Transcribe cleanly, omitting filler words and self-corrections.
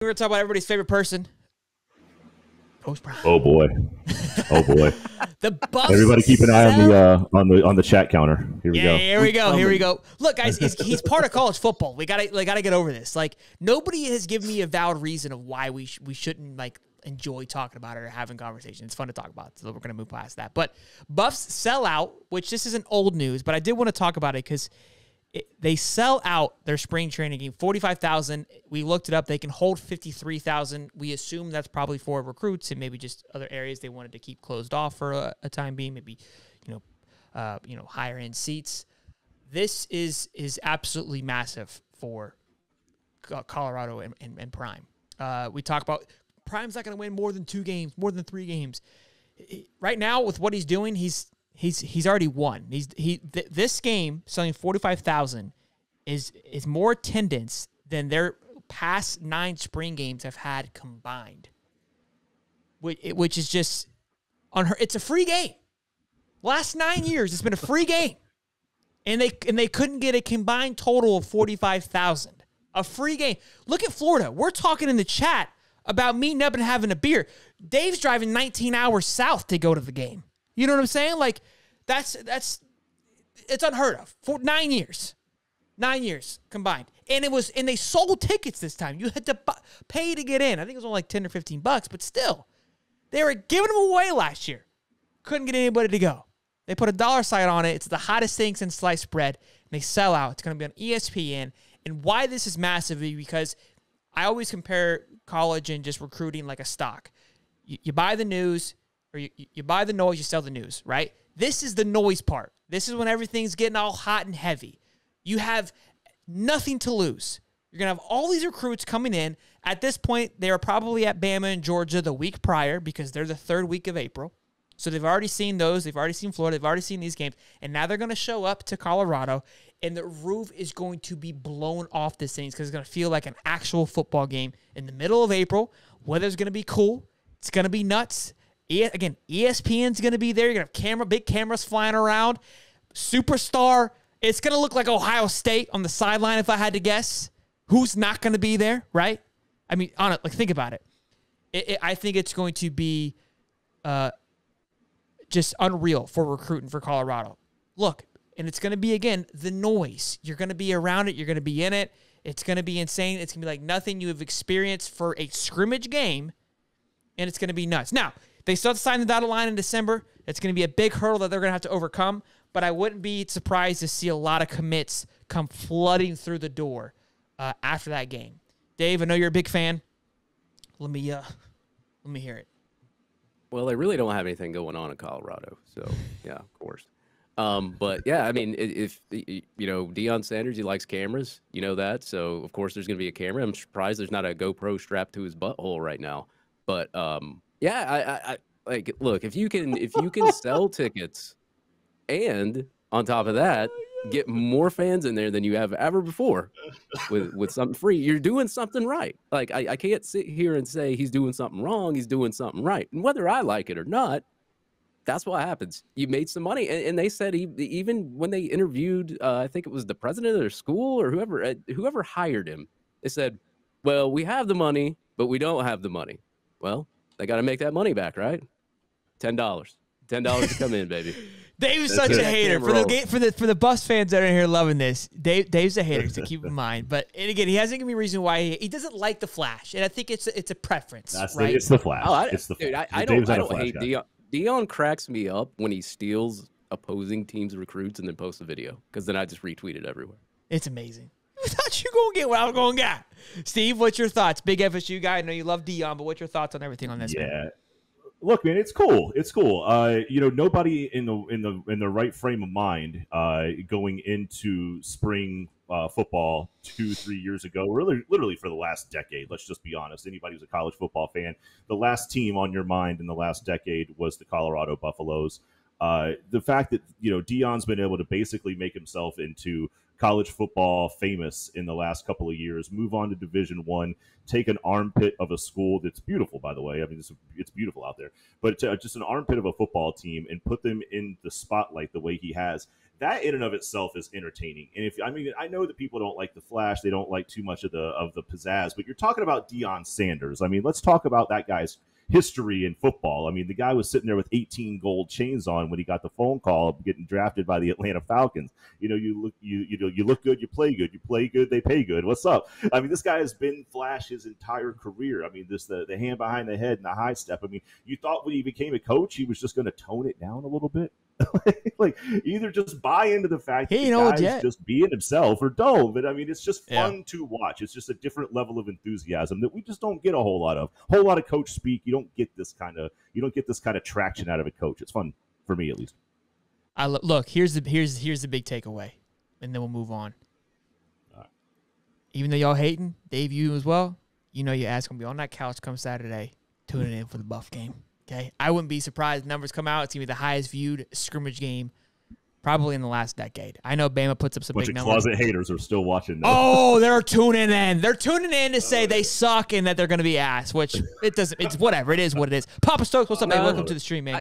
We're going to talk about everybody's favorite person. Post-Prime. Oh boy. Oh boy. The Buffs. Everybody keep an eye on the chat counter. Here we go. Here we go. Look, guys, he's part of college football. We gotta get over this. Like, nobody has given me a valid reason of why we shouldn't like enjoy talking about it or having conversations. It's fun to talk about, so we're gonna move past that. But Buffs sell out, which this isn't old news, but I did want to talk about it because they sell out their spring training game, 45,000. We looked it up. They can hold 53,000. We assume that's probably for recruits and maybe just other areas they wanted to keep closed off for a time being. Maybe, higher end seats. This is absolutely massive for Colorado and Prime. We talk about Prime's not going to win more than 2 games, more than 3 games. Right now, with what he's doing, he's already won. This game selling 45,000 is more attendance than their past 9 spring games have had combined, which is just unheard. It's a free game. Last 9 years, it's been a free game, and they couldn't get a combined total of 45,000. A free game. Look at Florida. We're talking in the chat about meeting up and having a beer. Dave's driving 19 hours south to go to the game. You know what I'm saying? Like, it's unheard of. For 9 years. 9 years combined. And they sold tickets this time. You had to pay to get in. I think it was only like $10 or $15, but still. They were giving them away last year. Couldn't get anybody to go. They put a dollar sign on it. It's the hottest thing since sliced bread. And they sell out. It's going to be on ESPN. And why this is massive is because I always compare college and just recruiting like a stock. You buy the news, or you buy the noise, you sell the news, right? This is the noise part. This is when everything's getting all hot and heavy. You have nothing to lose. You're going to have all these recruits coming in. At this point, they are probably at Bama and Georgia the week prior because they're the 3rd week of April. So they've already seen those. They've already seen Florida. They've already seen these games. And now they're going to show up to Colorado, and the roof is going to be blown off this thing because it's going to feel like an actual football game in the middle of April. Weather's going to be cool. It's going to be nuts. Again, ESPN's going to be there. You're going to have big cameras flying around. Superstar. It's going to look like Ohio State on the sideline if I had to guess. Who's not going to be there, right? I mean, think about it. I think it's going to be just unreal for recruiting for Colorado. Look, and it's going to be, again, the noise. You're going to be around it. You're going to be in it. It's going to be insane. It's going to be like nothing you have experienced for a scrimmage game, and it's going to be nuts. Now, they still have to sign the dotted line in December. It's going to be a big hurdle that they're going to have to overcome, but I wouldn't be surprised to see a lot of commits come flooding through the door after that game. Dave, I know you're a big fan. Let me hear it. Well, they really don't have anything going on in Colorado, so yeah, of course. But yeah, I mean, if Deion Sanders, he likes cameras, you know that. So of course there's going to be a camera. I'm surprised there's not a GoPro strapped to his butthole right now. But yeah, I like, look, if you can sell tickets, and on top of that, get more fans in there than you have ever before with something free, you're doing something right. Like, I can't sit here and say he's doing something wrong. He's doing something right. And whether I like it or not, that's what happens. You made some money. And they said even when they interviewed, I think it was the president of their school or whoever hired him, they said, well, we have the money, but we don't have the money. Well, they got to make that money back, right? $10 to come in, baby. Dave's such a hater. For the Buffs fans that are in here loving this, Dave's a hater, so keep in mind. But, and again, he hasn't given me a reason why he doesn't like the flash, and I think it's a preference, right? It's the flash. It's the flash. I don't hate Deion. Deion cracks me up when he steals opposing teams' recruits and then posts a video, because then I just retweet it everywhere. It's amazing. I thought you were going to get what I was going to get. Steve, what's your thoughts? Big FSU guy. I know you love Deion, but what's your thoughts on everything on this? Yeah. Man? Look, man, it's cool. It's cool. Nobody in the right frame of mind going into spring football 2-3 years ago, literally for the last decade. Let's just be honest. Anybody who's a college football fan, the last team on your mind in the last decade was the Colorado Buffaloes. The fact that Deion's been able to basically make himself into college football famous in the last couple of years, move on to Division I, take an armpit of a school that's beautiful, by the way. I mean, it's beautiful out there, but just an armpit of a football team and put them in the spotlight the way he has. That in and of itself is entertaining. And I know that people don't like the flash, they don't like too much of the pizzazz, but you're talking about Deion Sanders. I mean, let's talk about that guy's history in football. I mean, the guy was sitting there with 18 gold chains on when he got the phone call of getting drafted by the Atlanta Falcons. You look good, you play good, they pay good. What's up? I mean, this guy has been flash his entire career. I mean, the hand behind the head and the high step. I mean, you thought when he became a coach, he was just going to tone it down a little bit. Like either just buy into the fact that the guy's just being himself or don't. But I mean, it's just fun to watch. It's just a different level of enthusiasm that we just don't get a whole lot of. Whole lot of coach speak. You don't get this kind of traction out of a coach. It's fun for me, at least. Look, here's the big takeaway, and then we'll move on. All right. Even though y'all hating, Dave, you as well. You know your ass gonna be on that couch come Saturday, tuning in for the Buff game. Okay, I wouldn't be surprised if numbers come out. It's gonna be the highest viewed scrimmage game probably in the last decade. I know Bama puts up some big numbers. Closet haters are still watching. Oh, they're tuning in. They're tuning in to say they suck and that they're gonna be ass. Which it doesn't. It's whatever. It is what it is. Papa Stokes, what's up, man? Welcome to the stream, man.